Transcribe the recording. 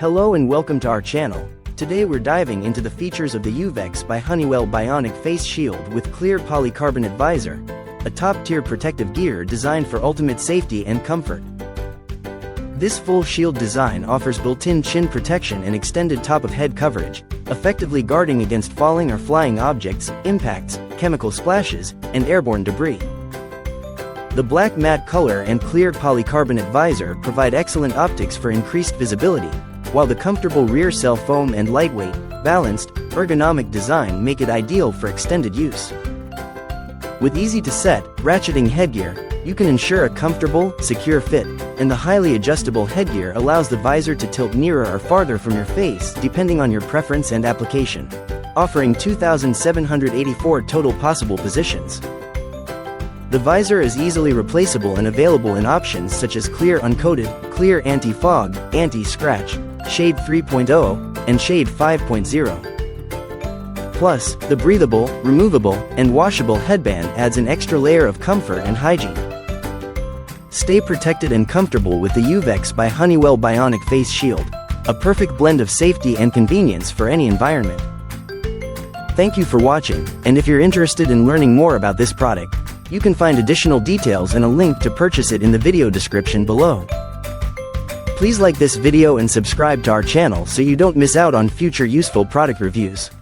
Hello and welcome to our channel. Today we're diving into the features of the UVEX by Honeywell Bionic Face Shield with Clear Polycarbonate Visor, a top-tier protective gear designed for ultimate safety and comfort. This full shield design offers built-in chin protection and extended top-of-head coverage, effectively guarding against falling or flying objects, impacts, chemical splashes, and airborne debris. The black matte color and clear polycarbonate visor provide excellent optics for increased visibility, while the comfortable rear cell foam and lightweight, balanced, ergonomic design make it ideal for extended use. With easy-to-set, ratcheting headgear, you can ensure a comfortable, secure fit, and the highly adjustable headgear allows the visor to tilt nearer or farther from your face depending on your preference and application, offering 2,784 total possible positions. The visor is easily replaceable and available in options such as Clear Uncoated, Clear Anti-Fog, Anti-Scratch, Shade 3.0, and Shade 5.0. Plus, the breathable, removable, and washable headband adds an extra layer of comfort and hygiene. Stay protected and comfortable with the UVEX by Honeywell Bionic Face Shield, a perfect blend of safety and convenience for any environment. Thank you for watching, and if you're interested in learning more about this product, you can find additional details and a link to purchase it in the video description below. Please like this video and subscribe to our channel so you don't miss out on future useful product reviews.